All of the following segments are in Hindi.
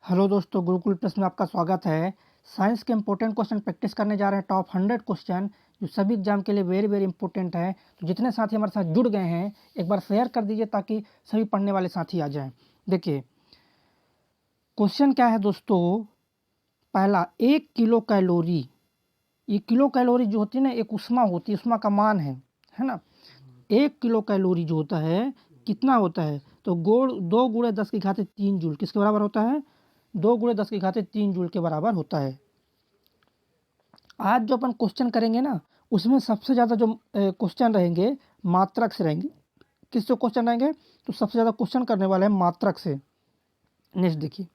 हेलो दोस्तों, गुरुकुल प्लस में आपका स्वागत है। साइंस के इंपॉर्टेंट क्वेश्चन प्रैक्टिस करने जा रहे हैं। टॉप 100 क्वेश्चन जो सभी एग्जाम के लिए वेरी वेरी इंपॉर्टेंट है। तो जितने साथी हमारे साथ जुड़ गए हैं एक बार शेयर कर दीजिए ताकि सभी पढ़ने वाले साथी आ जाएं। देखिए क्वेश्चन क्या है दोस्तों। पहला, 1 किलो कैलोरी। ये किलो कैलोरी जो होती है ना, एक उष्मा होती है, उष्मा का मान है ना। 1 किलो कैलोरी जो होता है कितना होता है, तो 2 × 10⁻³ जूल किसके बराबर होता है? 2 × 10⁻³ जूल के बराबर होता है। आज जो अपन क्वेश्चन करेंगे ना, उसमें सबसे ज़्यादा जो क्वेश्चन रहेंगे मात्रक से रहेंगे। किससे क्वेश्चन रहेंगे? तो सबसे ज़्यादा क्वेश्चन करने वाले हैं मात्रक से। नेक्स्ट देखिए,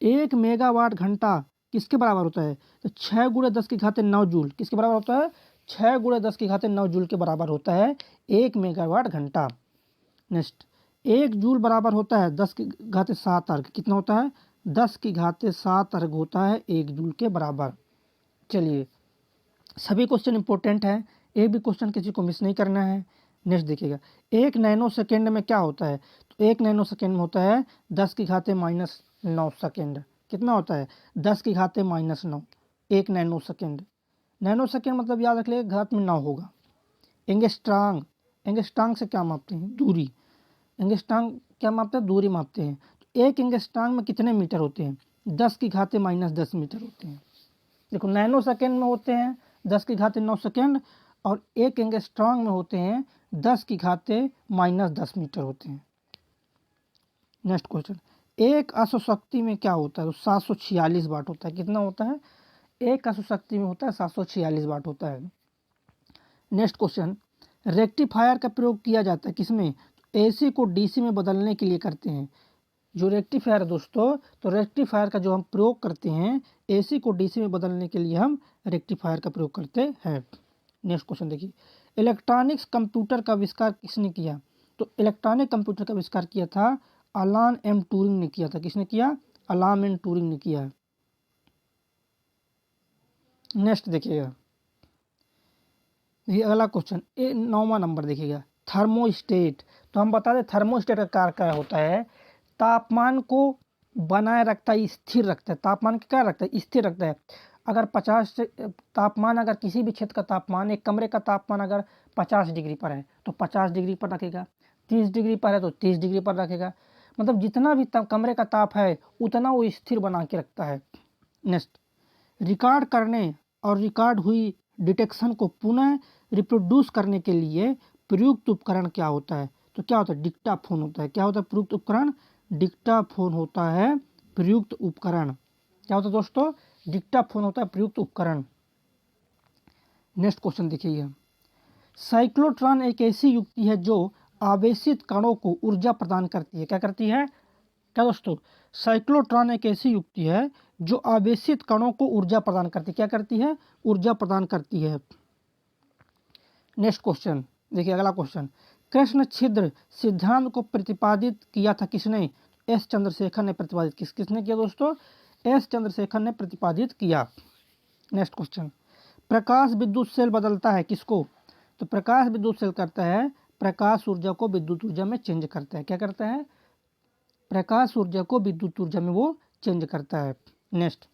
1 मेगावाट घंटा किसके बराबर होता है? तो 6 × 10⁻⁹ जूल किसके बराबर होता है? 6 × 10⁻⁹ जूल के बराबर होता है 1 मेगावाट घंटा। नेक्स्ट, 1 जूल बराबर होता है 10⁻⁷ अर्घ। कितना होता है? 10⁻⁷ अर्घ होता है 1 जूल के बराबर। चलिए, सभी क्वेश्चन इंपॉर्टेंट है, एक भी क्वेश्चन किसी को मिस नहीं करना है। नेक्स्ट देखिएगा, 1 नैनो सेकेंड में क्या होता है? तो 1 नैनो सेकेंड में होता है 10⁻⁻⁹ सेकेंड। कितना होता है? 10⁻⁻⁹ 1 नैनो सेकेंड। नैनो सेकेंड मतलब याद रख लीजिए घात में 9 होगा। एंगस्ट्रांग, एंगस्ट्रांग से क्या मापते हैं? दूरी। एंगस्ट्रांग क्या मापते हैं? दूरी मापते हैं। तो 1 एंगस्ट्रांग में कितने मीटर होते हैं? 10⁻⁻10 मीटर होते हैं। देखो, नैनो सेकेंड में होते हैं 10⁻⁹ सेकेंड और 1 एंगस्ट्रॉन्ग में होते हैं 10⁻⁻10 मीटर होते हैं। नेक्स्ट क्वेश्चन, एक अश्वशक्ति में क्या होता है? तो 746 वाट होता है। कितना होता है? एक अश्वशक्ति में होता है 746 वाट होता है। नेक्स्ट क्वेश्चन, रेक्टिफायर का प्रयोग किया जाता है किसमें? तो एसी को डीसी में बदलने के लिए करते हैं। जो रेक्टिफायर है दोस्तों, तो रेक्टिफायर का जो हम प्रयोग करते हैं एसी को डीसी में बदलने के लिए हम रेक्टिफायर का प्रयोग करते हैं। नेक्स्ट क्वेश्चन देखिए, इलेक्ट्रॉनिक्स कंप्यूटर का आविष्कार किसने किया? तो इलेक्ट्रॉनिक कंप्यूटर का आविष्कार किया था अलान एम ट्यूरिंग ने किया था। किसने किया? अलान एम ट्यूरिंग ने किया। नेक्स्ट देखिएगा, ये अगला क्वेश्चन 9वां नंबर देखिएगा, थर्मोस्टेट। तो हम बता दें थर्मोस्टेट का कार्य क्या होता है? तापमान को बनाए रखता है, स्थिर रखता है। तापमान को क्या रखता है? स्थिर रखता है। अगर 50 तापमान, अगर किसी भी क्षेत्र का तापमान, एक कमरे का तापमान अगर 50 डिग्री पर है तो 50 डिग्री पर रखेगा, 30 डिग्री पर है तो 30 डिग्री पर रखेगा। मतलब जितना भी कमरे का ताप है उतना वो स्थिर बना के रखता है। नेक्स्ट, रिकॉर्ड करने और रिकॉर्ड हुई डिटेक्शन को पुनः रिप्रोड्यूस करने के लिए प्रयुक्त उपकरण क्या होता है? तो क्या होता है? डिक्टाफोन होता है। क्या होता है प्रयुक्त उपकरण? डिक्टाफोन होता है प्रयुक्त उपकरण। क्या होता है दोस्तों? डिक्टाफोन होता है प्रयुक्त उपकरण। नेक्स्ट क्वेश्चन देखिए, साइक्लोट्रॉन एक ऐसी युक्ति है जो आवेशित कणों को ऊर्जा प्रदान करती है। क्या करती है? क्या दोस्तों? साइक्लोट्रॉन एक ऐसी युक्ति है जो आवेशित कणों को ऊर्जा प्रदान करती है। क्या करती है? ऊर्जा प्रदान करती है। नेक्स्ट क्वेश्चन देखिए, अगला क्वेश्चन, कृष्ण छिद्र सिद्धांत को प्रतिपादित किया था किसने? एस चंद्रशेखर ने प्रतिपादित। किसने किया दोस्तों? एस चंद्रशेखर ने प्रतिपादित किया। नेक्स्ट क्वेश्चन, प्रकाश विद्युत सेल बदलता है किसको? तो प्रकाश विद्युत सेल करता है प्रकाश ऊर्जा को विद्युत ऊर्जा में चेंज करता है। क्या करता है? प्रकाश ऊर्जा को विद्युत ऊर्जा में वो चेंज करता है। नेक्स्ट,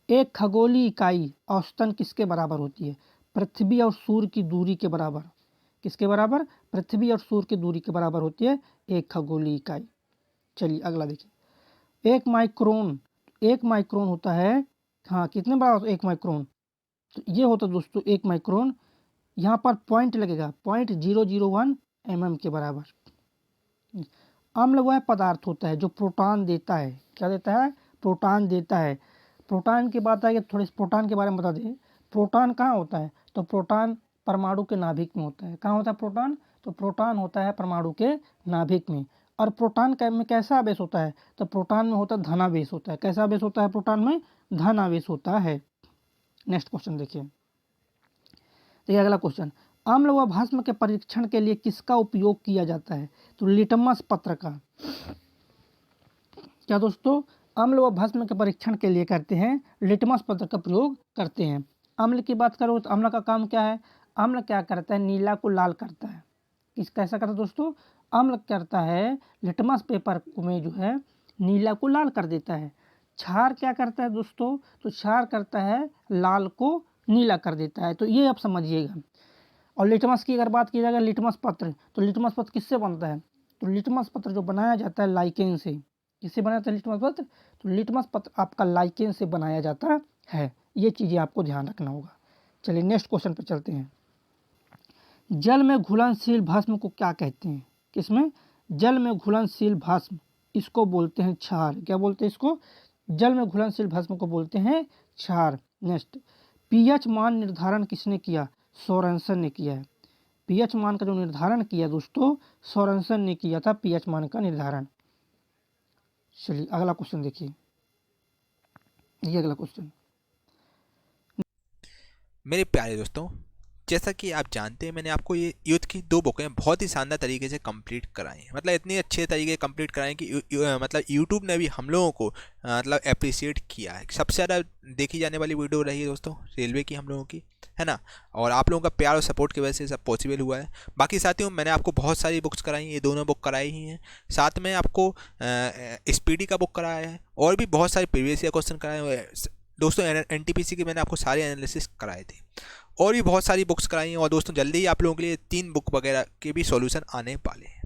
एक खगोलीय इकाई औसतन किसके बराबर होती है? पृथ्वी और सूर्य की दूरी के बराबर। किसके बराबर? पृथ्वी और सूर्य की दूरी के बराबर होती है एक खगोलीय इकाई। चलिए अगला देखिए, एक माइक्रोन होता है, हाँ कितने बराबर होता है 1 माइक्रोन? तो ये होता है दोस्तों 1 माइक्रोन, यहाँ पर पॉइंट लगेगा 0.001 mm के बराबर। अम्ल वह पदार्थ होता है जो प्रोटॉन देता है। क्या देता है? प्रोटॉन देता है। प्रोटॉन की बात है कि थोड़ी प्रोटॉन के बारे में बता दें। प्रोटॉन कहाँ होता है? तो प्रोटॉन परमाणु के नाभिक में होता है। कहाँ होता है प्रोटॉन? तो प्रोटॉन होता है परमाणु के नाभिक में। और प्रोटॉन में कैसा आवेश होता है? तो प्रोटॉन में होता है धनावेश होता है। कैसा आवेश होता है प्रोटॉन में? धनावेश होता है। नेक्स्ट क्वेश्चन देखिए अगला क्वेश्चन, अम्ल व भस्म के परीक्षण के लिए किसका उपयोग किया जाता है? तो लिटमस पत्र का। क्या दोस्तों? अम्ल व भस्म के परीक्षण के लिए करते हैं लिटमस पत्र का प्रयोग करते हैं। अम्ल की बात करो तो अम्ल का काम क्या है? अम्ल क्या करता है? नीला को लाल करता है। कैसा करता है दोस्तों? अम्ल करता है लिटमस पेपर में जो है नीला को लाल कर देता है। क्षार क्या करता है दोस्तों, तो क्षार करता है लाल को नीला कर देता है। तो ये आप समझिएगा। और लिटमस की अगर बात की जाएगा, लिटमस पत्र, तो लिटमस पत्र किससे बनता है, तो लिटमस पत्र जो बनाया जाता है लाइकेन से। किससे बनाया जाता है लिटमस पत्र, तो लिटमस पत्र आपका लाइकेन से बनाया जाता है। ये चीज़ें आपको ध्यान रखना होगा। चलिए नेक्स्ट क्वेश्चन पर चलते हैं। जल में घुलनशील भस्म को क्या कहते हैं, किसमें, जल में घुलनशील भस्म, इसको बोलते हैं क्षार। क्या बोलते हैं इसको, जल में घुलनशील भस्म को बोलते हैं क्षार। नेक्स्ट, पीएच मान निर्धारण किसने किया, सोरेनसन ने किया है। पीएच मान का जो निर्धारण किया दोस्तों, सोरेनसन ने किया था पीएच मान का निर्धारण। चलिए अगला क्वेश्चन देखिए, ये अगला क्वेश्चन। मेरे प्यारे दोस्तों, जैसा कि आप जानते हैं मैंने आपको ये युद्ध की 2 बुकें बहुत ही शानदार तरीके से कंप्लीट कराई हैं। मतलब इतने अच्छे तरीके से कंप्लीट कराई कि मतलब यूट्यूब ने भी हम लोगों को मतलब अप्रिशिएट किया है। सबसे ज़्यादा देखी जाने वाली वीडियो रही है दोस्तों रेलवे की हम लोगों की, है ना। और आप लोगों का प्यार और सपोर्ट की वजह से सब पॉसिबल हुआ है। बाकी साथियों, मैंने आपको बहुत सारी बुक्स कराई, ये दोनों बुक कराई ही हैं। साथ में आपको स्पीडी का बुक कराया है और भी बहुत सारे प्रीवियस ईयर क्वेश्चन कराए हुए हैं दोस्तों। एनटीपीसी के मैंने आपको सारे एनालिसिस कराए थे और भी बहुत सारी बुक्स कराई हैं। और दोस्तों जल्दी ही आप लोगों के लिए 3 बुक वगैरह के भी सॉल्यूशन आने वाले हैं।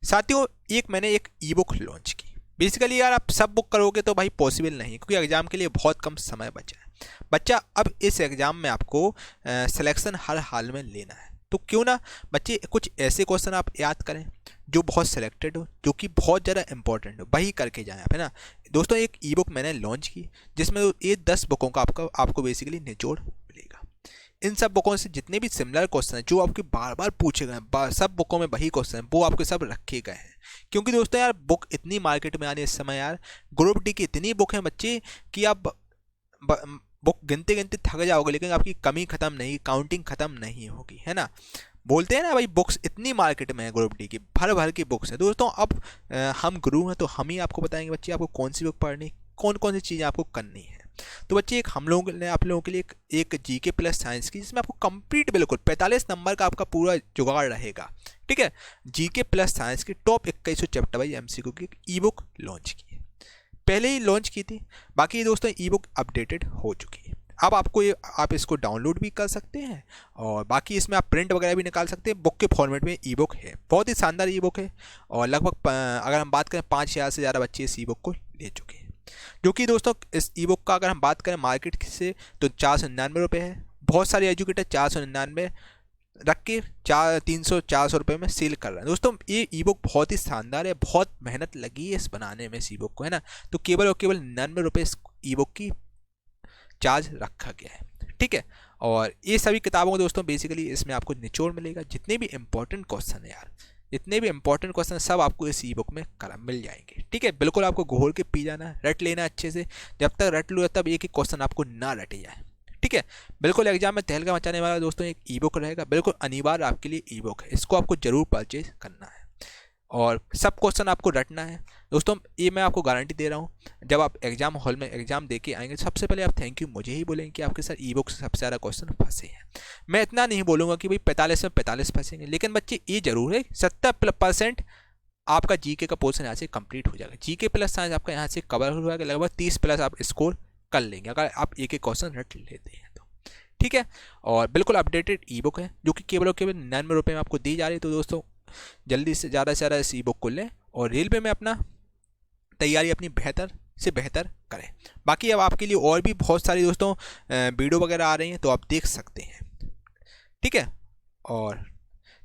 साथियों मैंने एक ई बुक लॉन्च की। बेसिकली यार आप सब बुक करोगे तो भाई पॉसिबल नहीं, क्योंकि एग्जाम के लिए बहुत कम समय बचा है। बच्चा अब इस एग्जाम में आपको सिलेक्शन हर हाल में लेना है, तो क्यों ना बच्चे कुछ ऐसे क्वेश्चन आप याद करें जो बहुत सिलेक्टेड हो, जो कि बहुत ज़्यादा इंपॉर्टेंट हो, वही करके जाएं आप, है ना। दोस्तों एक ई बुक मैंने लॉन्च की जिसमें ये 10 बुकों का आपको बेसिकली निचोड़ मिलेगा। इन सब बुकों से जितने भी सिमिलर क्वेश्चन हैं जो आपके बार बार पूछे गए हैं, सब बुकों में वही क्वेश्चन हैं, वो आपके सब रखे गए हैं। क्योंकि दोस्तों यार बुक इतनी मार्केट में आने इस समय यार, ग्रुप डी की इतनी बुक हैं बच्चे कि आप बुक गिनते गिनते थक जाओगे, लेकिन आपकी कमी खत्म नहीं, काउंटिंग खत्म नहीं होगी, है ना। बोलते हैं ना भाई, बुक्स इतनी मार्केट में है ग्रुप डी की, भर भर की बुक्स हैं दोस्तों। अब हम गुरु हैं तो हम ही आपको बताएंगे बच्चे आपको कौन सी बुक पढ़नी, कौन कौन सी चीज़ें आपको करनी है। तो बच्चे एक हम लोगों ने आप लोगों के लिए एक जीके प्लस साइंस की, जिसमें आपको कंप्लीट बिल्कुल 45 नंबर का आपका पूरा जुगाड़ रहेगा, ठीक है। जीके प्लस साइंस की टॉप 2100 चैप्टर वाइज एमसीक्यू की ई बुक लॉन्च की है, पहले ही लॉन्च की थी। बाकी दोस्तों ई बुक अपडेटेड हो चुकी है। अब आप इसको डाउनलोड भी कर सकते हैं और बाकी इसमें आप प्रिंट वगैरह भी निकाल सकते हैं। बुक के फॉर्मेट में ई बुक है, बहुत ही शानदार ई बुक है। और लगभग अगर हम बात करें 5000 से ज़्यादा बच्चे इस ई बुक को ले चुके हैं। जो कि दोस्तों इस ई बुक का अगर हम बात करें मार्केट से तो 499 है। बहुत सारे एजुकेटर 499 रख के 300-400 रुपये में सेल कर रहे हैं। दोस्तों ये ई बुक बहुत ही शानदार है, बहुत मेहनत लगी है इस बनाने में इस ई बुक को, है ना। तो केवल और केवल 99 रुपये इस ई बुक की चार्ज रखा गया है, ठीक है। और ये सभी किताबों को दोस्तों बेसिकली इसमें आपको निचोड़ मिलेगा। जितने भी इंपॉर्टेंट क्वेश्चन है यार, जितने भी इंपॉर्टेंट क्वेश्चन सब आपको इस ई बुक में मिल जाएंगे, ठीक है। बिल्कुल आपको घोल के पी जाना, रट लेना अच्छे से। जब तक रट लो तब एक ही क्वेश्चन आपको ना रटे जाए, ठीक है। बिल्कुल एग्जाम में तहलका मचाने वाला दोस्तों एक ई बुक रहेगा, बिल्कुल अनिवार्य आपके लिए ई बुक है। इसको आपको जरूर परचेज करना है और सब क्वेश्चन आपको रटना है दोस्तों। ये मैं आपको गारंटी दे रहा हूँ, जब आप एग्जाम हॉल में एग्जाम दे के आएंगे सबसे पहले आप थैंक यू मुझे ही बोलेंगे कि आपके साथ ई बुक से सबसे ज़्यादा क्वेश्चन फंसे हैं। मैं इतना नहीं बोलूँगा कि भाई 45 में 45 फंसेंगे, लेकिन बच्चे ये जरूर है 70% आपका जीके का पोर्शन यहाँ से कंप्लीट हो जाएगा। जीके प्लस साइंस आपका यहाँ से कवर हो जाएगा, लगभग 30+ आप स्कोर कर लेंगे अगर आप एक एक क्वेश्चन रट लेते हैं तो, ठीक है। और बिल्कुल अपडेटेड ई बुक है जो कि केवल और केवल 99 रुपये में आपको दी जा रही है। तो दोस्तों जल्दी से ज़्यादा इस ई बुक को लें और रेलवे में अपना तैयारी अपनी बेहतर से बेहतर करें। बाकी अब आपके लिए और भी बहुत सारी दोस्तों वीडियो वगैरह आ रही हैं तो आप देख सकते हैं, ठीक है। और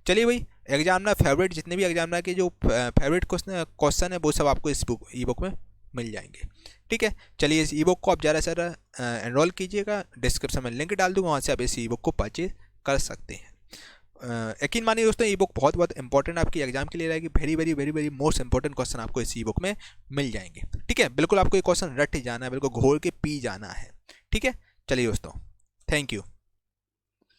चलिए भाई, एग्जामिनर फेवरेट जितने भी एग्जामिनर के जो फेवरेट क्वेश्चन है वो सब आपको इस ई बुक में मिल जाएंगे, ठीक है। चलिए इस ई बुक को आप ज़्यादा से ज़्यादा एनरोल कीजिएगा, डिस्क्रिप्शन में लिंक डाल दूँगा, वहाँ से आप इस ई बुक को परचेज कर सकते हैं। यकीन मानिए दोस्तों ई बुक बहुत इंपॉर्टेंट आपकी एग्जाम के लिए रहेगी। वेरी मोस्ट इंपॉर्टेंट क्वेश्चन आपको इस ई बुक में मिल जाएंगे, ठीक है। बिल्कुल आपको ये क्वेश्चन रट ही जाना है, बिल्कुल घोल के पी जाना है, ठीक है। चलिए दोस्तों, थैंक यू।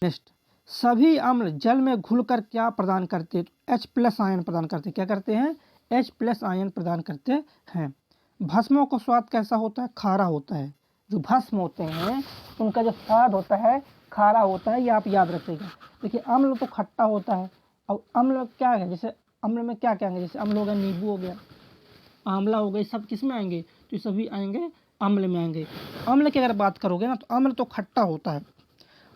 नेक्स्ट, सभी अम्ल जल में घुलकर क्या प्रदान करते हैं, H+ आयन प्रदान करते हैं। क्या करते हैं, H+ आयन प्रदान करते हैं। भस्मों का स्वाद कैसा होता है, खारा होता है। जो भस्म होते हैं उनका जो स्वाद होता है खारा होता है, ये आप याद रखिएगा। देखिए अम्ल तो खट्टा होता है, और अम्ल क्या है, जैसे अम्ल में क्या क्या है, जैसे अम्ल हो गया, नींबू हो गया, आंवला हो गए, सब किस में आएंगे, तो ये सभी आएंगे अम्ल में आएंगे। अम्ल की अगर बात करोगे ना, तो अम्ल तो खट्टा होता है,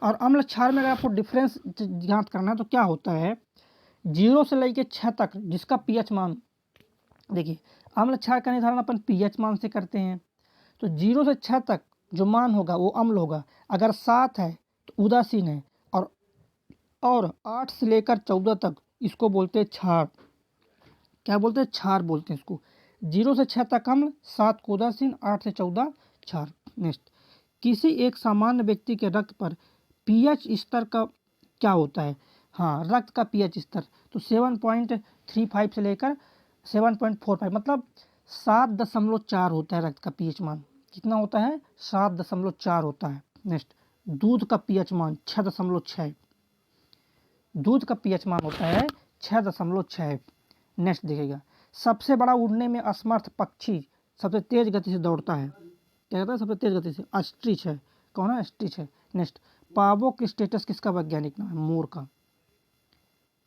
और अम्ल क्षार में अगर आपको डिफरेंस ज्ञात करना है तो क्या होता है, 0 से लेकर 6 तक जिसका पीएच मान, देखिए अम्ल क्षार का निर्धारण अपन पीएच मान से करते हैं, तो 0 से 6 तक जो मान होगा वो अम्ल होगा, अगर 7 है तो उदासीन है, और 8 से लेकर 14 तक इसको बोलते हैं क्षार। क्या बोलते हैं, क्षार बोलते हैं इसको। 0 से 6 तक अम्ल, 7 को उदासीन, 8 से 14 क्षार। नेक्स्ट, किसी एक सामान्य व्यक्ति के रक्त पर पीएच स्तर का क्या होता है, हाँ रक्त का पीएच स्तर, तो 7.35 से लेकर 7.45, मतलब 7.4 होता है रक्त का पीएच मान। कितना होता है, 7.4 होता है। नेक्स्ट, दूध का पीएच मान 6.6, दूध का पीएच मान होता है 6.6। नेक्स्ट देखिएगा, सबसे बड़ा उड़ने में असमर्थ पक्षी सबसे तेज गति से दौड़ता है, क्या कहता है, सबसे तेज गति से, ऑस्ट्रिच है। कौन है, ऑस्ट्रिच है। नेक्स्ट, पावोक्रिस्टेटस किसका वैज्ञानिक नाम है, मोर का।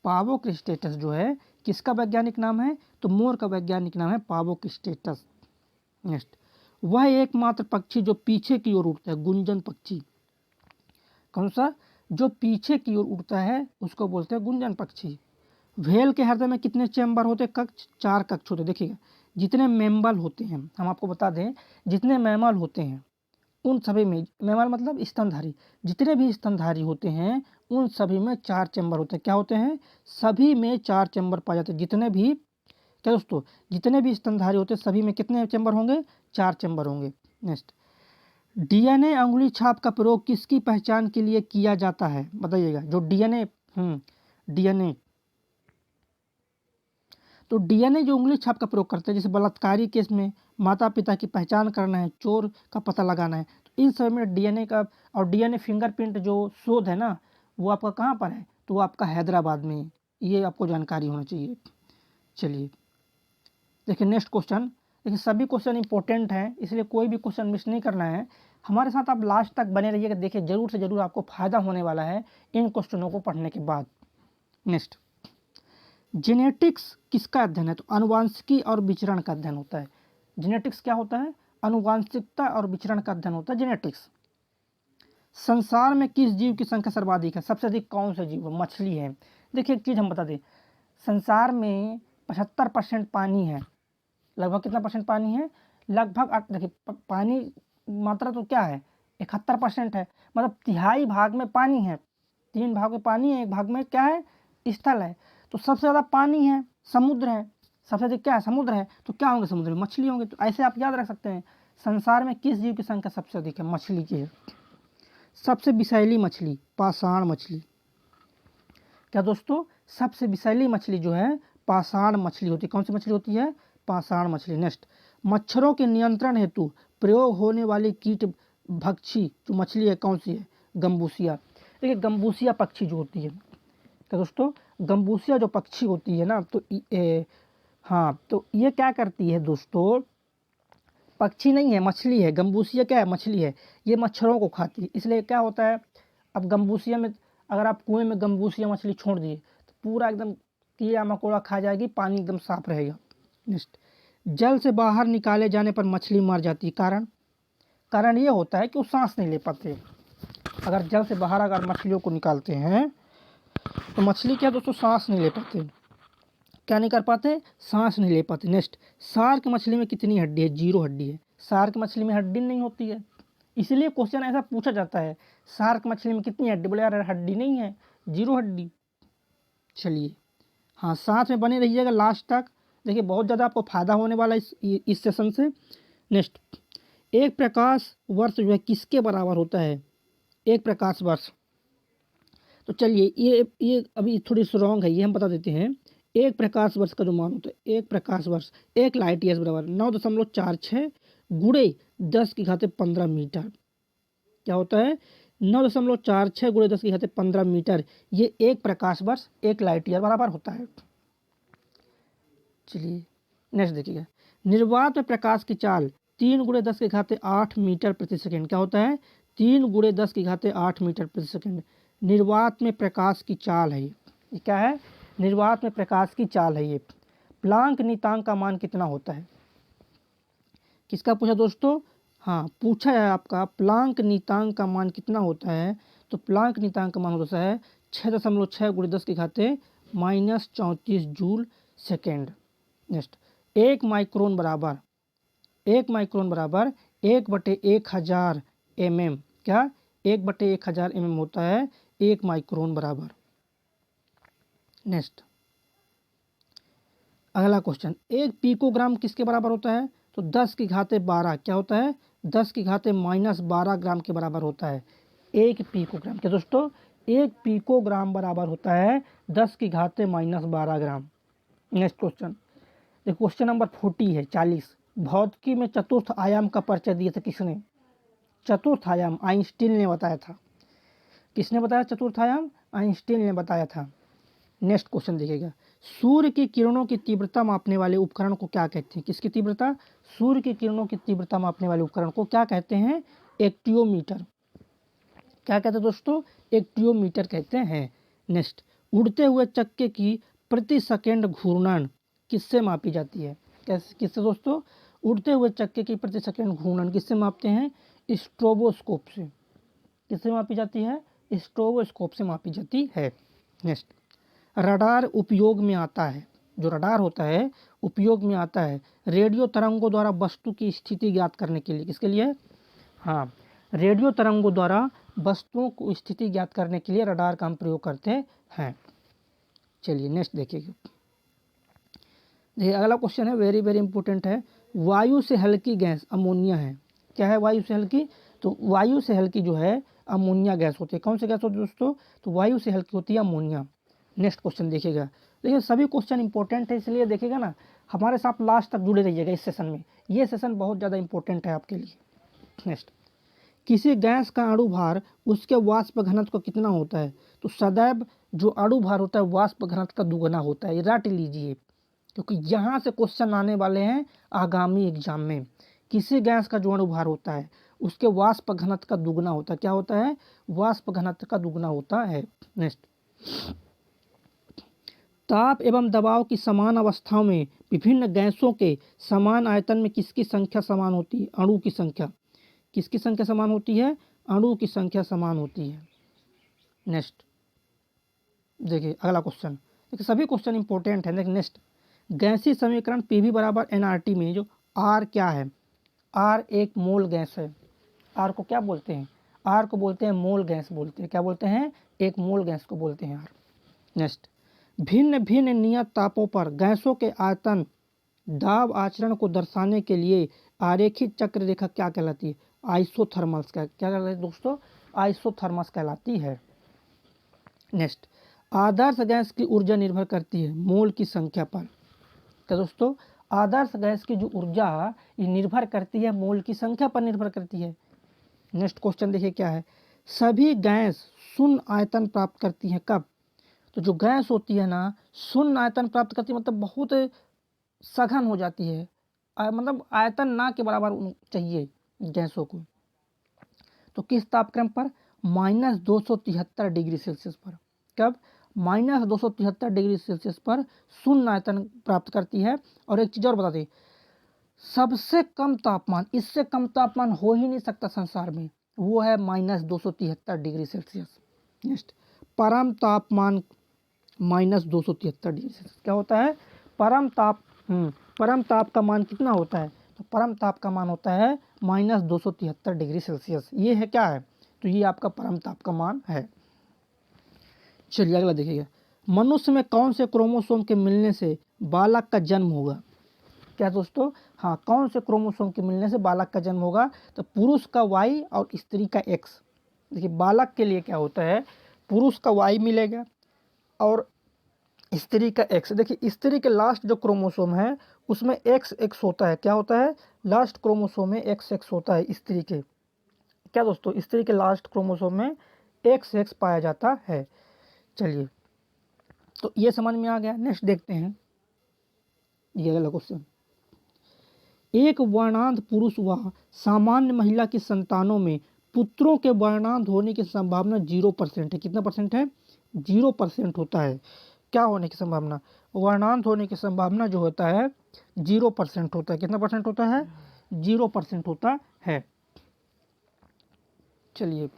पावोक्रिस्टेटस जो है किसका वैज्ञानिक नाम है, तो मोर का वैज्ञानिक नाम है पावोक्रिस्टेटस। नेक्स्ट, वह एकमात्र पक्षी जो पीछे की ओर उड़ता है, गुंजन पक्षी। कौन सा, जो पीछे की ओर उड़ता है उसको बोलते हैं गुंजन पक्षी। व्हेल के हृदय में कितने चैम्बर होते, कक्ष, 4 कक्ष होते। देखिएगा, जितने मैमल होते हैं, हम आपको बता दें, जितने मैमल होते हैं उन सभी में, मैमल मतलब स्तनधारी, जितने भी स्तनधारी होते हैं उन सभी में 4 चैम्बर होते हैं। क्या होते हैं, सभी में 4 चैम्बर पाए जाते हैं। जितने भी, क्या दोस्तों, जितने भी स्तनधारी होते हैं सभी में कितने चैम्बर होंगे, 4 चैम्बर होंगे। नेक्स्ट, डीएनए अंगुली छाप का प्रयोग किसकी पहचान के लिए किया जाता है, बताइएगा। जो डीएनए, डीएनए, तो डीएनए जो उंगली छाप का प्रयोग करते हैं, जैसे बलात्कारी केस में माता पिता की पहचान करना है, चोर का पता लगाना है, तो इन सब में डीएनए का, और डीएनए फिंगरप्रिंट जो शोध है ना, वो आपका कहाँ पर है, तो वो आपका हैदराबाद में है। ये आपको जानकारी होना चाहिए। चलिए देखिए नेक्स्ट क्वेश्चन। देखिए सभी क्वेश्चन इंपॉर्टेंट हैं, इसलिए कोई भी क्वेश्चन मिस नहीं करना है। हमारे साथ आप लास्ट तक बने रहिएगा, देखिए जरूर से जरूर आपको फायदा होने वाला है इन क्वेश्चनों को पढ़ने के बाद। नेक्स्ट, जेनेटिक्स किसका अध्ययन है, तो अनुवांशिकी और विचरण का अध्ययन होता है। जेनेटिक्स क्या होता है, अनुवांशिकता और विचरण का अध्ययन होता है जेनेटिक्स। संसार में किस जीव की संख्या सर्वाधिक है, सबसे अधिक कौन सा जीव, मछली है। देखिए एक चीज़ हम बता दें, संसार में 75% पानी है, लगभग कितना परसेंट पानी है, लगभग, देखिए पानी मात्रा तो क्या है, 71% है, मतलब तिहाई भाग में पानी है, 3 भाग में पानी है, 1 भाग में क्या है, स्थल है। तो सबसे ज़्यादा पानी है, समुद्र है, सबसे अधिक क्या है, समुद्र है, तो क्या होंगे, समुद्र में मछली होंगे। तो ऐसे आप याद रख सकते हैं, संसार में किस जीव की संख्या सबसे अधिक है, मछली की है। सबसे विषैली मछली, पाषाण मछली। क्या दोस्तों, सबसे विषैली मछली जो है पाषाण मछली होती है। कौन सी मछली होती है, पाषाण मछली। नेक्स्ट, मच्छरों के नियंत्रण हेतु प्रयोग होने वाली कीट भक्षी जो मछली है कौन सी है, गंबूसिया। देखिए गंबूसिया पक्षी जो होती है, क्या दोस्तों, गंबूसिया जो पक्षी होती है ना, तो हाँ, तो ये क्या करती है दोस्तों, पक्षी नहीं है, मछली है। गंबूसिया क्या है, मछली है, ये मच्छरों को खाती है। इसलिए क्या होता है, अब गंबूसिया में अगर आप कुएं में गंबूसिया मछली छोड़ दिए तो पूरा एकदम कीड़ा मकोड़ा खा जाएगी, पानी एकदम साफ रहेगा। नेक्स्ट, जल से बाहर निकाले जाने पर मछली मर जाती है, कारण ये होता है कि वो सांस नहीं ले पाते। अगर जल से बाहर अगर मछलियों को निकालते हैं तो मछली क्या दोस्तों, सांस नहीं ले पाते। क्या नहीं कर पाते, सांस नहीं ले पाते। नेक्स्ट, शार्क मछली में कितनी हड्डी है, 0 हड्डी है। शार्क मछली में हड्डी नहीं होती है, इसलिए क्वेश्चन ऐसा पूछा जाता है, शार्क मछली में कितनी हड्डी, बोले यार हड्डी नहीं है, 0 हड्डी। चलिए हाँ, साथ में बने रहिएगा लास्ट तक, देखिए बहुत ज़्यादा आपको फायदा होने वाला है इस सेशन से। नेक्स्ट, एक प्रकाश वर्ष जो है किसके बराबर होता है, एक प्रकाश वर्ष। तो चलिए ये अभी थोड़ी सी रॉन्ग है, ये हम बता देते हैं। एक प्रकाश वर्ष का जो मान होता है, एक प्रकाश वर्ष 1 लाइट ईयर्स बराबर 9.46 गुणे 10⁻15 मीटर। क्या होता है, 9.46 गुणे 10⁻15 मीटर, ये एक प्रकाश वर्ष 1 लाइट ईयर बराबर होता है। चलिए नेक्स्ट देखिएगा, निर्वात में प्रकाश की चाल 3 गुणे 10⁸8 मीटर प्रति सेकेंड। क्या होता है, 3 गुणे 10⁸8 मीटर प्रति सेकेंड निर्वात में प्रकाश की चाल है। ये क्या है, निर्वात में प्रकाश की चाल है। ये प्लांक नीतांक का मान कितना होता है, किसका पूछा दोस्तों? हाँ, पूछा है आपका प्लांक नीतांक का मान कितना होता है। तो प्लांक नीतांक का मान होता है 6.6 × 10⁻³ जूल सेकेंड। नेक्स्ट, 1 माइक्रोन बराबर 1/1000 mm। क्या? 1/1000 mm होता है 1 माइक्रोन बराबर। नेक्स्ट, अगला क्वेश्चन, 1 पिकोग्राम किसके बराबर होता है? तो 10⁻12 क्या होता है? 10⁻−12 ग्राम के बराबर होता है 1 पिकोग्राम। क्या दोस्तों? 1 पिकोग्राम बराबर होता है 10⁻−12 ग्राम। नेक्स्ट क्वेश्चन, क्वेश्चन नंबर 40 भौतिकी में चतुर्थ आयाम का परिचय दिया था किसने? चतुर्थ आयाम आइंस्टीन ने बताया था। किसने बताया चतुर्थ आयाम? आइंस्टीन ने बताया था। नेक्स्ट क्वेश्चन देखिएगा, सूर्य की किरणों की तीव्रता मापने वाले उपकरण को क्या कहते हैं? किसकी तीव्रता? सूर्य की किरणों की तीव्रता मापने वाले उपकरण को क्या कहते हैं? एक्टियोमीटर। क्या कहते हैं दोस्तों? एक्टियोमीटर कहते हैं। नेक्स्ट, उड़ते हुए चक्के की प्रति सेकंड घूर्णन किससे मापी जाती है? किससे दोस्तों? उड़ते हुए चक्के की प्रति सेकंड घूर्णन किससे मापते हैं? स्ट्रोबोस्कोप से। किससे मापी जाती है? स्ट्रोबोस्कोप से मापी जाती है। नेक्स्ट, रडार उपयोग में आता है, जो रडार होता है उपयोग में आता है रेडियो तरंगों द्वारा वस्तु की स्थिति ज्ञात करने के लिए। किसके लिए? हाँ, रेडियो तरंगों द्वारा वस्तुओं को स्थिति ज्ञात करने के लिए रडार का हम प्रयोग करते हैं। चलिए नेक्स्ट देखिए, अगला क्वेश्चन है, वेरी वेरी इंपॉर्टेंट है। वायु से हल्की गैस अमोनिया है। क्या है वायु से हल्की? तो वायु से हल्की जो है अमोनिया गैस होती है। कौन सी गैस होती है दोस्तों? तो वायु से हल्की होती है अमोनिया। नेक्स्ट क्वेश्चन देखिएगा, देखिए सभी क्वेश्चन इंपॉर्टेंट है, इसलिए देखिएगा ना, हमारे साथ लास्ट तक जुड़े रहिएगा इस सेशन में। ये सेशन बहुत ज़्यादा इंपॉर्टेंट है आपके लिए। नेक्स्ट, किसी गैस का अणु भार उसके वाष्प घनत्व का कितना होता है? तो सदैव जो अणु भार होता है वाष्प घनत्व का दुगना होता है। ये रट लीजिए, क्योंकि यहाँ से क्वेश्चन आने वाले हैं आगामी एग्जाम में। किसी गैस का जो अणु भार होता है उसके वाष्प घनत्व का दुगना होता है। क्या होता है? वाष्प घनत्व का दुगना होता है। नेक्स्ट, ताप एवं दबाव की समान अवस्थाओं में विभिन्न गैसों के समान आयतन में किसकी संख्या समान होती है? अणु की संख्या। किसकी संख्या समान होती है? अणु की संख्या समान होती है। नेक्स्ट देखिए अगला क्वेश्चन, देखिए सभी क्वेश्चन इंपॉर्टेंट है। नेक्स्ट, गैसीय समीकरण पीवी बराबर एनआरटी में जो आर क्या है? आर एक मोल गैस है। आर को क्या बोलते हैं? आर को बोलते हैं मोल गैस बोलते हैं। क्या बोलते हैं? एक मोल गैस को बोलते हैं आर। नेक्स्ट, भिन्न भिन्न नियत तापों पर गैसों के आयतन दाब आचरण को दर्शाने के लिए आरेखित चक्र रेखा क्या कहलाती है? आइसोथर्मल्स। क्या कहलाती है दोस्तों? आइसोथर्मस कहलाती है। नेक्स्ट, आदर्श गैस की ऊर्जा निर्भर करती है मोल की संख्या पर। क्या दोस्तों? आदर्श गैस की जो ऊर्जा ये निर्भर करती है मोल की संख्या पर निर्भर करती है। नेक्स्ट क्वेश्चन देखिए क्या है, सभी गैस शून्य आयतन प्राप्त करती हैं कब? तो जो गैस होती है ना शून्य आयतन प्राप्त करती है, मतलब बहुत सघन हो जाती है, मतलब आयतन ना के बराबर चाहिए गैसों को। तो किस तापक्रम पर? -273 डिग्री सेल्सियस पर। कब? -273 डिग्री सेल्सियस पर शून्य आयतन प्राप्त करती है। और एक चीज़ और बता दें, सबसे कम तापमान, इससे कम तापमान हो ही नहीं सकता संसार में, वो है -273 डिग्री सेल्सियस। नेक्स्ट, परम तापमान -273 डिग्री सेल्सियस। क्या होता है? परम ताप का मान कितना होता है? तो परम ताप का मान होता है -273 डिग्री सेल्सियस। ये है क्या है? तो ये आपका परम ताप का मान है। चलिए अगला देखिएगा, मनुष्य में कौन से क्रोमोसोम के मिलने से बालक का जन्म होगा? क्या दोस्तों? हाँ, कौन से क्रोमोसोम के मिलने से बालक का जन्म होगा? तो पुरुष का Y और स्त्री का X। देखिए बालक के लिए क्या होता है, पुरुष का Y मिलेगा और स्त्री का X। देखिए स्त्री के लास्ट जो क्रोमोसोम है उसमें XX होता है। क्या होता है? लास्ट क्रोमोसोम में XX होता है स्त्री के। क्या दोस्तों? स्त्री के लास्ट क्रोमोसोम में XX पाया जाता है। चलिए तो ये समझ में आ गया। नेक्स्ट देखते हैं ये अगला क्वेश्चन, एक वर्णांध पुरुष व सामान्य महिला की संतानों में पुत्रों के वर्णांध होने की संभावना 0% है। कितना परसेंट है? 0% होता है। क्या होने की संभावना? वर्णांध होने की संभावना जो होता है 0% होता है। कितना परसेंट होता है? 0% होता है। चलिए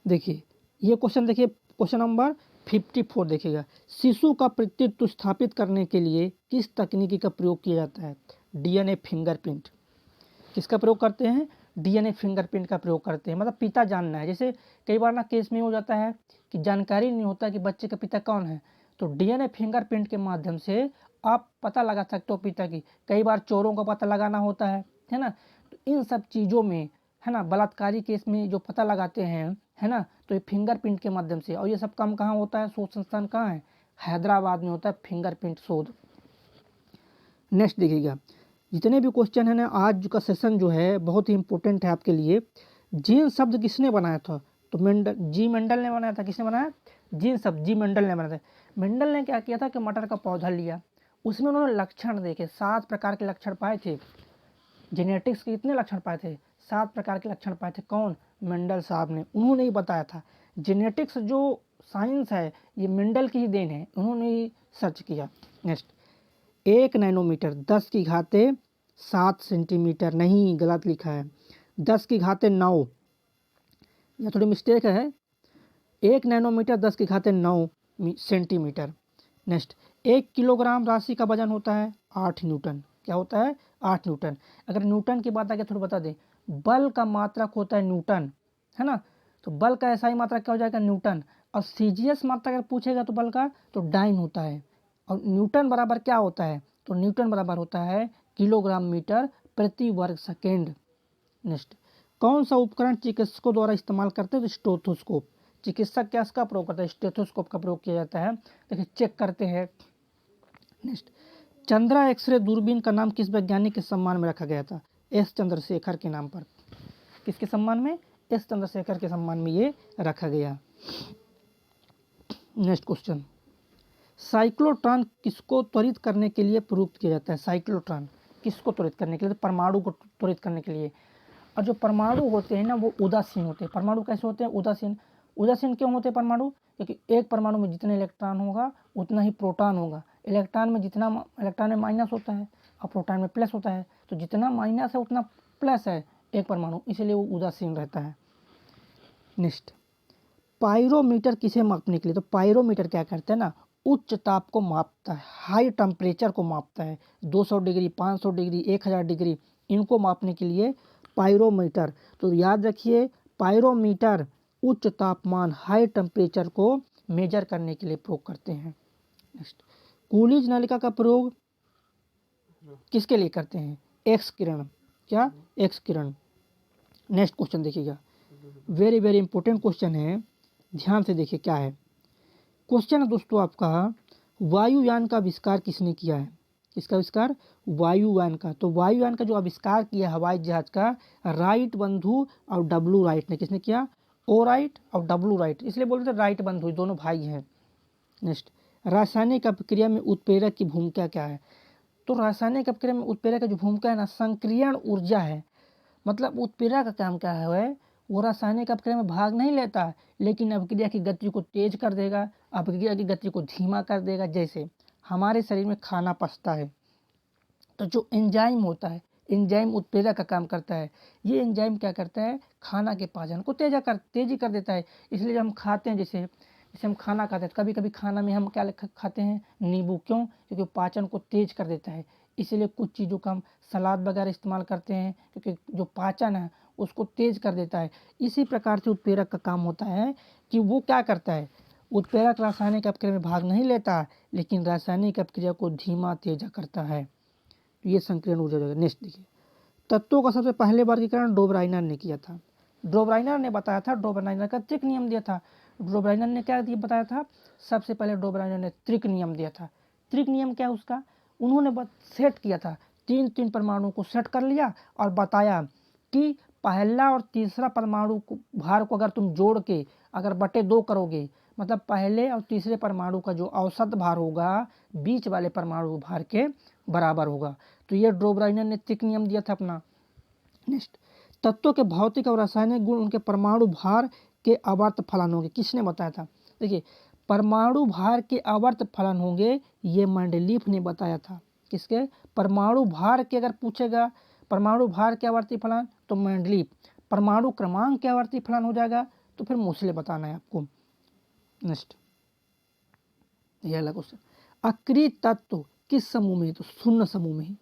देखिए ये क्वेश्चन, देखिए क्वेश्चन नंबर 54 देखिएगा, शिशु का प्रतित्व स्थापित करने के लिए किस तकनीकी का प्रयोग किया जाता है? DNA fingerprint. किसका प्रयोग करते हैं? डीएनए फिंगरप्रिंट का प्रयोग करते हैं। मतलब पिता जानना है। जैसे कई बार ना केस में हो जाता है कि जानकारी नहीं होता कि बच्चे का पिता कौन है, तो डीएनए फिंगरप्रिंट के माध्यम से आप पता लगा सकते हो पिता की। कई बार चोरों का पता लगाना होता है ना, तो इन सब चीज़ों में है ना, बलात्कारी केस में जो पता लगाते हैं है ना, तो ये फिंगरप्रिंट के माध्यम से। और ये सब काम कहाँ होता है? शोध संस्थान कहाँ है? हैदराबाद में होता है फिंगरप्रिंट शोध। नेक्स्ट देखिएगा, जितने भी क्वेश्चन है ना, आज का सेशन जो है बहुत ही इंपॉर्टेंट है आपके लिए। जीन शब्द किसने बनाया था? तो मेंडल ने बनाया था। किसने बनाया? जीन शब्द जी मेंडल ने बनाया था। मेंडल ने क्या किया था कि मटर का पौधा लिया, उसमें उन्होंने लक्षण देखे, 7 प्रकार के लक्षण पाए थे। जेनेटिक्स के कितने लक्षण पाए थे? 7 प्रकार के लक्षण पाए थे। कौन? मेंडल साहब ने। उन्होंने ही बताया था। जेनेटिक्स जो साइंस है ये मेंडल की ही देन है, उन्होंने ही सर्च किया। नेक्स्ट, 1 नैनोमीटर 10 की घाते 7 सेंटीमीटर, नहीं गलत लिखा है, 10 की घाते 9, यह थोड़ी मिस्टेक है। 1 नैनोमीटर 10 की घाते 9 सेंटीमीटर। नेक्स्ट, 1 किलोग्राम राशि का वजन होता है 8 न्यूटन। क्या होता है? 8 न्यूटन। अगर न्यूटन की बात आगे थोड़ी बता दें, बल का मात्रक होता है न्यूटन, है ना, तो बल का ऐसा ही मात्रक क्या हो जाएगा? न्यूटन। और सीजीएस मात्रक अगर पूछेगा तो बल का, तो डाइन होता है। और न्यूटन बराबर क्या होता है? तो न्यूटन बराबर होता है किलोग्राम मीटर प्रति वर्ग सेकेंड। नेक्स्ट, कौन सा उपकरण चिकित्सकों द्वारा इस्तेमाल करते हैं? तो स्टेथोस्कोप। चिकित्सक क्या इसका प्रयोग करता है? स्टेथोस्कोप का प्रयोग किया जाता है। देखिए चेक करते हैं। नेक्स्ट, चंद्रा एक्सरे दूरबीन का नाम किस वैज्ञानिक के सम्मान में रखा गया था? एस चंद्रशेखर के नाम पर। किसके सम्मान में? एस चंद्रशेखर के सम्मान में ये रखा गया। नेक्स्ट क्वेश्चन, साइक्लोट्रॉन किसको त्वरित करने के लिए प्रयुक्त किया जाता है? साइक्लोट्रॉन किसको त्वरित करने के लिए? तो परमाणु को त्वरित करने के लिए। और जो परमाणु होते हैं ना वो उदासीन होते हैं। परमाणु कैसे होते हैं? उदासीन। उदासीन क्यों होते हैं परमाणु? क्योंकि एक परमाणु में जितने इलेक्ट्रॉन होगा उतना ही प्रोटॉन होगा। इलेक्ट्रॉन में जितना इलेक्ट्रॉन में माइनस होता है और प्रोटॉन में प्लस होता है, तो जितना माइनस है उतना प्लस है एक परमाणु, इसलिए वो उदासीन रहता है। नेक्स्ट, पायरोमीटर किसे मापने के लिए? तो पायरोमीटर क्या करता है ना, उच्च ताप को मापता है, हाई टेम्परेचर को मापता है। 200 डिग्री, 500 डिग्री, 1000 डिग्री, इनको मापने के लिए पायरोमीटर। तो याद रखिए, पायरोमीटर उच्च तापमान, हाई टेम्परेचर को मेजर करने के लिए प्रयोग करते हैं। नेक्स्ट, कूलिज नलिका का प्रयोग किसके लिए करते हैं? एक्स किरण। क्या? एक्स किरण। नेक्स्ट क्वेश्चन देखिएगा, वेरी वेरी इंपॉर्टेंट क्वेश्चन है, ध्यान से देखिए क्या है। क्वेश्चन है दोस्तों आपका, वायुयान का आविष्कार किसने किया है? किसका आविष्कार? वायुयान का। तो वायुयान का जो आविष्कार किया हवाई जहाज का, राइट बंधु और डब्लू राइट ने। किसने किया? ओ राइट और डब्लू राइट, इसलिए बोलते हैं राइट बंधु, दोनों भाई हैं। नेक्स्ट, रासायनिक अभिक्रिया में उत्प्रेरक की भूमिका क्या है? तो रासायनिक अभिक्रिया में उत्प्रेरक की जो भूमिका है ना, संक्रियण ऊर्जा है। मतलब उत्प्रेरक का काम क्या है? वो रासायनिक अभिक्रिया में भाग नहीं लेता, लेकिन अभिक्रिया की गति को तेज कर देगा, अभिक्रिया की गति को धीमा कर देगा। जैसे हमारे शरीर में खाना पचता है, तो जो एंजाइम होता है, एंजाइम उत्प्रेरक का काम करता है। ये एंजाइम क्या करता है? खाना के पाचन को तेजी कर देता है। इसलिए जब हम खाते हैं, जैसे हम खाना खाते हैं, कभी कभी खाना में हम क्या खाते हैं? नींबू। क्यों? क्योंकि पाचन को तेज कर देता है। इसीलिए कुछ चीज़ों का हम सलाद वगैरह इस्तेमाल करते हैं, क्योंकि जो पाचन है उसको तेज कर देता है। इसी प्रकार से उत्प्रेरक का काम होता है कि वो क्या करता है? उत्प्रेरक रासायनिक अभिक्रिया में भाग नहीं लेता, लेकिन रासायनिक अभिक्रिया को धीमा तेज करता है। ये संक्रियण ऊर्जा जगह। नेक्स्ट देखिए, तत्वों का सबसे पहले वर्गीकरण डोब्राइनर ने किया था। डोब्राइनर ने बताया था, डोब्राइनर का त्रिक नियम दिया था। डोब्राइनर ने क्या बताया था? सबसे पहले डोब्राइनर ने त्रिक नियम दिया था। त्रिक नियम क्या उसका? उन्होंने सेट किया था, 3 परमाणु को सेट कर लिया और बताया कि पहला और तीसरा परमाणु को भार को अगर तुम जोड़ के अगर बटे 2 करोगे, मतलब पहले और तीसरे परमाणु का जो औसत भार होगा बीच वाले परमाणु भार के बराबर होगा। तो ये डोब्राइनर ने त्रिक नियम दिया था अपना। नेक्स्ट, तत्वों के भौतिक और रासायनिक गुण उनके परमाणु भार के आवर्त फलन होंगे। किसने बताया था? देखिए, परमाणु भार के आवर्त फलन होंगे, ये मेंडलीफ ने बताया था। किसके? परमाणु भार के अगर पूछेगा, परमाणु भार के आवर्ती फलन तो मेंडलीव, परमाणु क्रमांक के आवर्ती फलन हो जाएगा तो फिर मोसले बताना है आपको। नेक्स्ट ये अगला क्वेश्चन, अक्रिय तत्व किस समूह में? तो शून्य समूह में।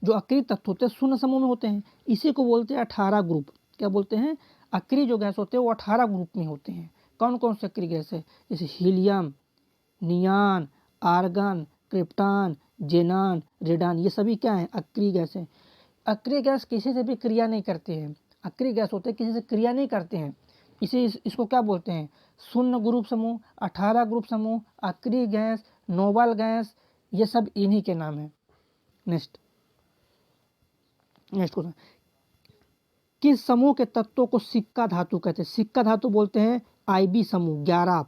जो अक्रिय तत्व होते हैं शून्य समूह में होते हैं, इसी को बोलते हैं 18 ग्रुप। क्या बोलते हैं? अक्रिय जो गैस होते हैं वो 18 ग्रुप में होते हैं। कौन कौन से अक्रिय गैस है? जैसे हीलियम, नियान, आर्गन, क्रिप्टॉन, जेनान, रेडान, ये सभी क्या है? अक्रिय गैस है। अक्रिय गैस किसी से भी क्रिया नहीं करते हैं। अक्रिय गैस होते हैं किसी से क्रिया नहीं करते हैं, इसको क्या बोलते हैं? शून्य ग्रुप समूह, 18 ग्रुप समूह, अक्रिय गैस, नोबल गैस, ये सब इन्हीं के नाम है। नेक्स्ट क्वेश्चन, किस समूह के तत्वों को सिक्का धातु कहते हैं? सिक्का धातु बोलते हैं आईबी समूह 11।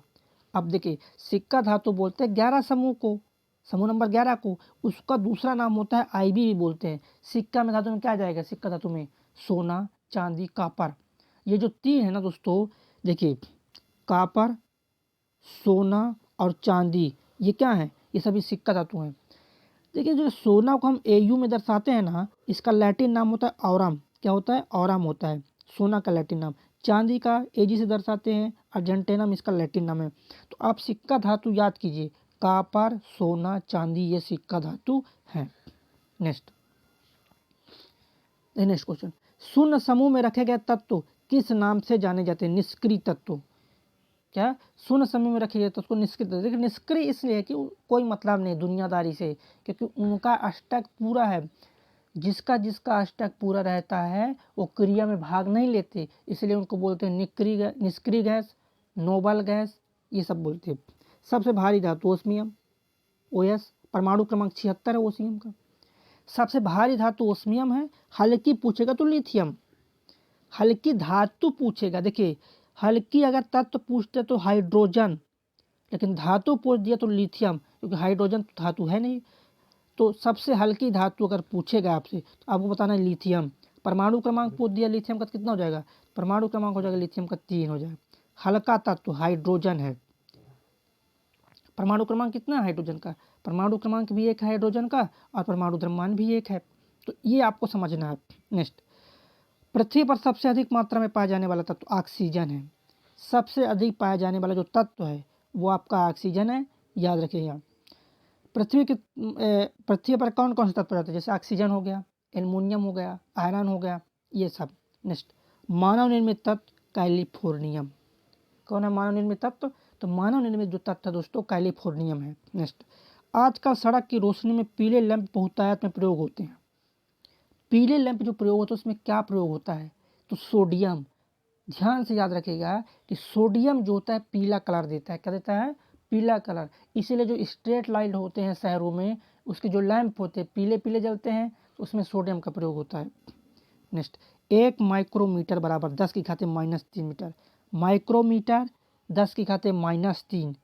अब देखिए सिक्का धातु बोलते हैं 11 समूह को, समूह नंबर 11 को, उसका दूसरा नाम होता है आईबी भी बोलते हैं। सिक्का में धातु में क्या आ जाएगा? सिक्का धातु में सोना, चांदी, कापर, ये जो तीन है ना दोस्तों, देखिए कापर, सोना और चांदी, ये क्या है? ये सभी सिक्का धातु हैं। देखिए जो सोना को हम एयू में दर्शाते हैं ना, इसका लैटिन नाम होता है ऑरम। क्या होता है? ऑरम होता है सोना का लैटिन नाम। चांदी का एजी से दर्शाते हैं, अर्जेंटेनम इसका लैटिन नाम है। तो आप सिक्का धातु याद कीजिए, कापर, सोना, चांदी, ये सिक्का धातु हैं। नेक्स्ट क्वेश्चन, शून्य समूह में रखे गए तत्व किस नाम से जाने जाते हैं? निष्क्रिय तत्व। क्या? शून्य समूह में रखे गए तो उसको निष्क्रिय तत्व। देखिए निष्क्रिय इसलिए है कि कोई मतलब नहीं दुनियादारी से, क्योंकि उनका अष्टक पूरा है। जिसका जिसका अष्टक पूरा रहता है वो क्रिया में भाग नहीं लेते, इसलिए उनको बोलते हैं निष्क्रिय गैस, नोबल गैस, ये सब बोलते हैं। सबसे भारी धातु ओस्मियम, ओएस, परमाणु क्रमांक 76 है ओस्मियम का। सबसे भारी धातु ओस्मियम है। हल्की पूछेगा तो लिथियम। हल्की धातु पूछेगा, देखिए हल्की अगर तत्व पूछते तो हाइड्रोजन, लेकिन धातु पूछ दिया तो लिथियम, क्योंकि हाइड्रोजन तो धातु है नहीं। तो सबसे हल्की धातु अगर पूछेगा आपसे तो आपको बताना है लिथियम। परमाणु क्रमांक पूछ दिया लिथियम का, कितना हो जाएगा? परमाणु क्रमांक हो जाएगा लिथियम का 3 हो जाएगा। हल्का तत्व हाइड्रोजन है। परमाणु क्रमांक कितना है हाइड्रोजन का? परमाणु क्रमांक भी 1 है हाइड्रोजन का, और परमाणु द्रव्यमान भी 1 है। तो ये आपको समझना है। नेक्स्ट, पृथ्वी पर सबसे अधिक मात्रा में पाया जाने वाला तत्व ऑक्सीजन है। सबसे अधिक पाया जाने वाला जो तत्व है वो आपका ऑक्सीजन है, याद रखिएगा। पृथ्वी पर कौन कौन से तत्व रहते हैं? जैसे ऑक्सीजन हो गया, एल्युमिनियम हो गया, आयरन हो गया, ये सब। नेक्स्ट, मानव निर्मित तत्व कैलिफोर्नियम। कौन है मानव निर्मित तत्व? तो मानव निर्मित जो तत्व है दोस्तों कैलिफोर्नियम है। नेक्स्ट, आजकल सड़क की रोशनी में पीले लैंप बहुतायत में प्रयोग होते हैं। पीले लैंप जो प्रयोग होता है उसमें क्या प्रयोग होता है? तो सोडियम। ध्यान से याद रखिएगा कि सोडियम जो होता है पीला कलर देता है। क्या देता है? पीला कलर। इसीलिए जो स्ट्रीट लाइट होते हैं शहरों में, उसके जो लैंप होते हैं पीले पीले जलते हैं, तो उसमें सोडियम का प्रयोग होता है। नेक्स्ट, 1 माइक्रोमीटर बराबर 10 की घाते -3 मीटर। माइक्रोमीटर 10 की घाते -3,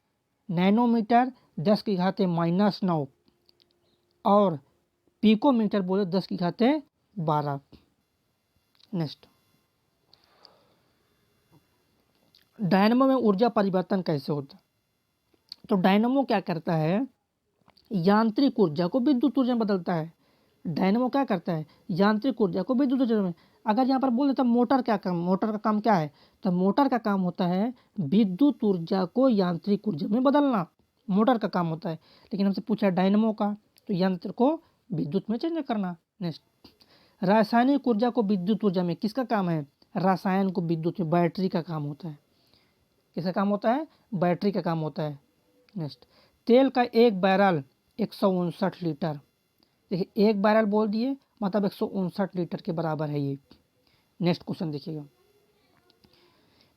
नैनोमीटर 10 की घाते -9, और पिकोमीटर बोले 10 की घाते 12। नेक्स्ट, डायनमो में ऊर्जा परिवर्तन कैसे होता है? तो डायनमो क्या करता है? यांत्रिक ऊर्जा को विद्युत ऊर्जा में बदलता है। डायनमो क्या करता है? यांत्रिक ऊर्जा को विद्युत ऊर्जा में। अगर यहाँ पर बोल देता मोटर क्या काम, मोटर का काम क्या है? तो मोटर का काम होता है विद्युत ऊर्जा को यांत्रिक ऊर्जा में बदलना, मोटर का काम होता है। लेकिन हमसे पूछा डायनमो का, तो यंत्र को विद्युत में चेंज करना। नेक्स्ट, रासायनिक ऊर्जा को विद्युत ऊर्जा में, किसका काम है? रसायन को विद्युत में, बैटरी का काम होता है। किसका काम होता है? बैटरी का काम होता है। नेक्स्ट, तेल का एक बैरल 159 लीटर। देखिए एक बैरल बोल दिए मतलब 159 लीटर के बराबर है ये। नेक्स्ट क्वेश्चन देखिएगा।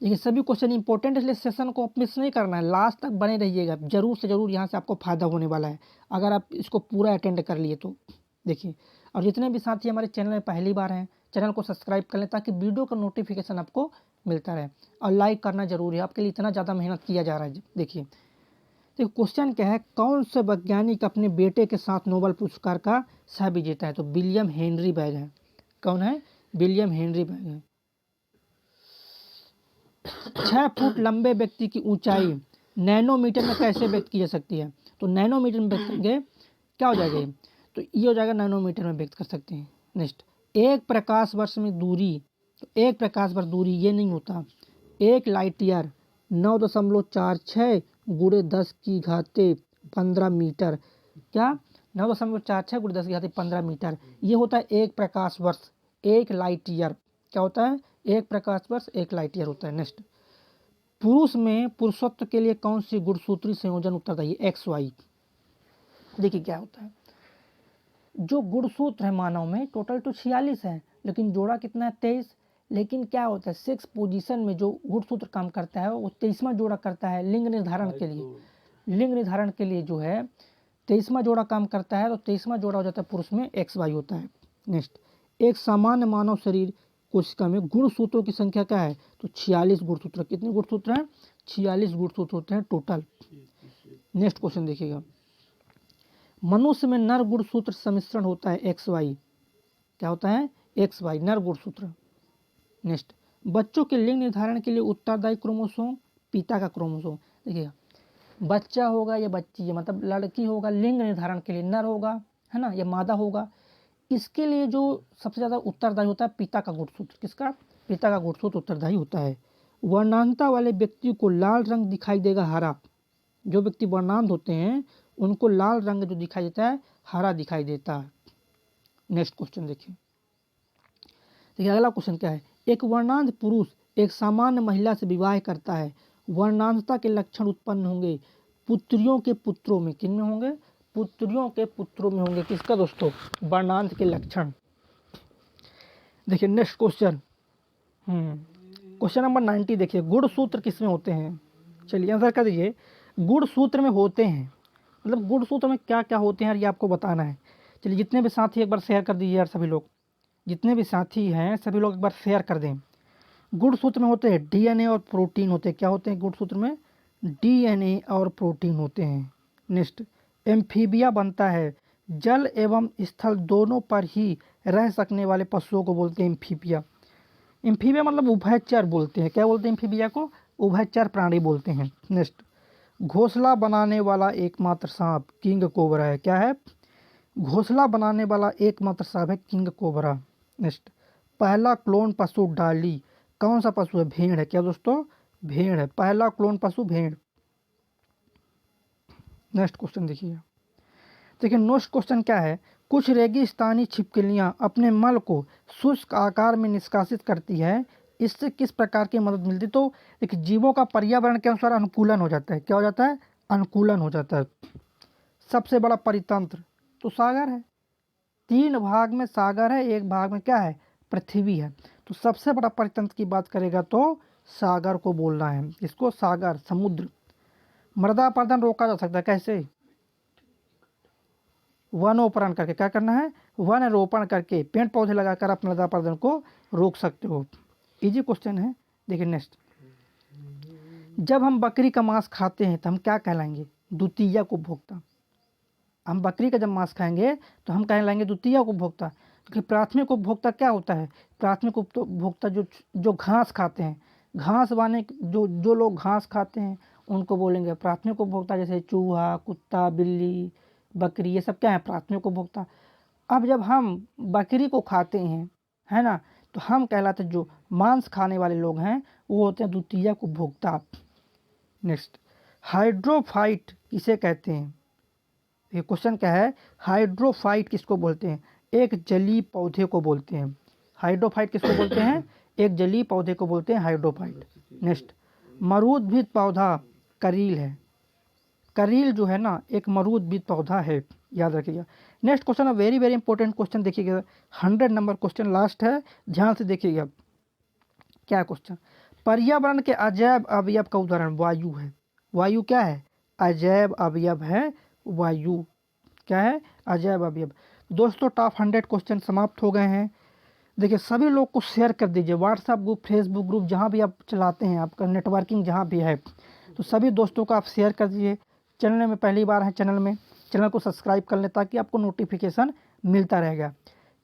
देखिए सभी क्वेश्चन इंपॉर्टेंट है, इसलिए सेशन को मिस नहीं करना है, लास्ट तक बने रहिएगा। जरूर से जरूर यहाँ से आपको फ़ायदा होने वाला है अगर आप इसको पूरा अटेंड कर लिए तो। देखिए, और जितने भी साथी हमारे चैनल में पहली बार हैं, चैनल को सब्सक्राइब कर लें ताकि वीडियो का नोटिफिकेशन आपको मिलता रहे, और लाइक करना जरूरी है, आपके लिए इतना ज़्यादा मेहनत किया जा रहा है। देखिए तो क्वेश्चन क्या है, कौन से वैज्ञानिक अपने बेटे के साथ नोबेल पुरस्कार का सह विजेता है? तो विलियम हेनरी बैग है। कौन है? विलियम हेनरी बैग है। 6 फुट लंबे व्यक्ति की ऊंचाई नैनोमीटर में कैसे व्यक्त की जा सकती है? तो नैनोमीटर में व्यक्त करेंगे क्या हो जाएगा? तो ये हो जाएगा नैनोमीटर में व्यक्त कर सकते हैं। नेक्स्ट, एक प्रकाश वर्ष में दूरी, तो एक प्रकाश वर्ष दूरी ये नहीं होता, एक लाइट ईयर 9.46 गुणे 10 की घाते 15 मीटर, क्या 9.46 गुणे 10 की घाते 15 मीटर, ये होता है एक प्रकाश वर्ष, एक लाइट ईयर। क्या होता है? एक प्रकाश वर्ष एक लाइट ईयर होता है। नेक्स्ट, पुरुष में पुरुषत्व के लिए कौन सी गुणसूत्री संयोजन उत्तरदायी? X Y. देखिए क्या होता है, जो गुणसूत्र है मानव में टोटल तो 46 है, लेकिन जोड़ा कितना है? 23। लेकिन क्या होता है, सेक्स पोजीशन में जो गुणसूत्र काम करता है वो 23वां जोड़ा करता है लिंग निर्धारण के लिए। लिंग निर्धारण के लिए जो है 23वां जोड़ा काम करता है, तो 23वां जोड़ा हो जाता है पुरुष में एक्स वाई होता है। नेक्स्ट, एक सामान्य मानव शरीर कोशिका में गुणसूत्रों की संख्या क्या है? तो 46 गुणसूत्र। कितने गुणसूत्र हैं? 46 गुणसूत्र होते हैं टोटल। नेक्स्ट क्वेश्चन देखिएगा, मनुष्य में नर गुणसूत्र सम्मिश्रण होता है एक्स वाई। क्या होता है? एक्स वाई, नर गुणसूत्र। नेक्स्ट, बच्चों के लिंग निर्धारण के लिए उत्तरदायी क्रोमोसोम पिता का क्रोमोसोम। देखिएगा, बच्चा होगा या बच्ची है, मतलब लड़की होगा, लिंग निर्धारण के लिए नर होगा, है ना, या मादा होगा, इसके लिए जो सबसे ज़्यादा उत्तरदायी होता है पिता का गुणसूत्र। किसका? पिता का गुणसूत्र उत्तरदायी होता है। वर्णांधता वाले व्यक्ति को लाल रंग दिखाई देगा हरा। जो व्यक्ति वर्णांध होते हैं उनको लाल रंग जो दिखाई देता है हरा दिखाई देता है। नेक्स्ट क्वेश्चन देखिए, अगला क्वेश्चन क्या है, एक वर्णांध पुरुष एक सामान्य महिला से विवाह करता है, वर्णांधता के लक्षण उत्पन्न होंगे पुत्रियों के पुत्रों में। किन में होंगे? पुत्रियों के पुत्रों में होंगे। किसका दोस्तों? वर्णांध के लक्षण। देखिए नेक्स्ट क्वेश्चन, क्वेश्चन नंबर 90 देखिए, गुणसूत्र किसमें होते हैं? चलिए आंसर कर दीजिए। गुणसूत्र में होते हैं, मतलब गुणसूत्र में क्या क्या होते हैं ये आपको बताना है। चलिए जितने भी साथी एक बार शेयर कर दीजिए यार, सभी लोग जितने भी साथी हैं सभी लोग एक बार शेयर कर दें। गुणसूत्र में होते हैं डीएनए और प्रोटीन होते हैं। क्या होते हैं गुणसूत्र में? डीएनए और प्रोटीन होते हैं। नेक्स्ट, एम्फीबिया बनता है, जल एवं स्थल दोनों पर ही रह सकने वाले पशुओं को बोलते हैं एम्फीबिया। एम्फीबिया मतलब उभयचर बोलते हैं। क्या बोलते हैं एम्फीबिया को? उभयचर प्राणी बोलते हैं। नेक्स्ट, घोंसला बनाने वाला एकमात्र सांप किंग कोबरा है। क्या है? घोंसला बनाने वाला एकमात्र सांप है किंग कोबरा। नेक्स्ट, पहला क्लोन पशु डाली कौन सा पशु है? भेड़ है। क्या दोस्तों? भेड़ है। पहला क्लोन पशु भेड़। नेक्स्ट क्वेश्चन देखिए, नेक्स्ट क्वेश्चन क्या है, कुछ रेगिस्तानी छिपकलियां अपने मल को शुष्क आकार में निष्कासित करती है, इससे किस प्रकार की मदद मिलती? तो देखिए जीवों का पर्यावरण के अनुसार अनुकूलन हो जाता है। क्या हो जाता है? अनुकूलन हो जाता है। सबसे बड़ा परितंत्र तो सागर है, 3 भाग में सागर है, 1 भाग में क्या है? पृथ्वी है। तो सबसे बड़ा परितंत्र की बात करेगा तो सागर को बोलना है। इसको सागर, समुद्र। मृदा अपरदन रोका जा सकता है कैसे? वनोपरण करके। क्या करना है? वन रोपण करके, पेड़ पौधे लगाकर आप मृदा अपरदन को रोक सकते हो। इजी क्वेश्चन है। देखिए नेक्स्ट, जब हम बकरी का मांस खाते हैं तो हम क्या कहलाएंगे? द्वितीय उपभोक्ता। हम बकरी का जब मांस खाएंगे तो हम कहलाएंगे द्वितीय उपभोक्ता, क्योंकि प्राथमिक उपभोक्ता क्या होता है? प्राथमिक उपभोक्ता जो घास खाते हैं, घास वाले जो लोग घास खाते हैं उनको बोलेंगे प्राथमिक उपभोक्ता। जैसे चूहा, कुत्ता, बिल्ली, बकरी, ये सब क्या है? प्राथमिक उपभोक्ता। अब जब हम बकरी को खाते हैं, है ना, तो हम कहलाते, जो मांस खाने वाले लोग हैं वो होते हैं द्वितीय उपभोक्ता। नेक्स्ट, हाइड्रोफाइट किसे कहते हैं? ये क्वेश्चन क्या है, हाइड्रोफाइट किसको बोलते हैं? एक जलीय पौधे को बोलते हैं। हाइड्रोफाइट किसको बोलते हैं? एक जलीय पौधे को बोलते हैं हाइड्रोफाइट। नेक्स्ट, मरूदभिद पौधा करील है। करील जो है ना एक मरूदभिद पौधा है, याद रखिएगा। नेक्स्ट क्वेश्चन है वेरी वेरी इंपॉर्टेंट क्वेश्चन, देखिएगा 100 नंबर क्वेश्चन लास्ट है, ध्यान से देखिएगा। क्या क्वेश्चन, पर्यावरण के अजैव अवयव का उदाहरण वायु है। वायु क्या है? अजैव अवयव है वायु। क्या है? अजैव अवयव। दोस्तों टॉप 100 क्वेश्चन समाप्त हो गए हैं। देखिए सभी लोग को शेयर कर दीजिए, व्हाट्सएप ग्रुप, फेसबुक ग्रुप, जहाँ भी आप चलाते हैं, आपका नेटवर्किंग जहाँ भी है, तो सभी दोस्तों को आप शेयर कर दीजिए। चैनल में पहली बार है, चैनल को सब्सक्राइब कर लें ताकि आपको नोटिफिकेशन मिलता रहेगा।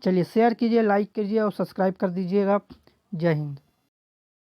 चलिए शेयर कीजिए, लाइक कीजिए और सब्सक्राइब कर दीजिएगा। जय हिंद।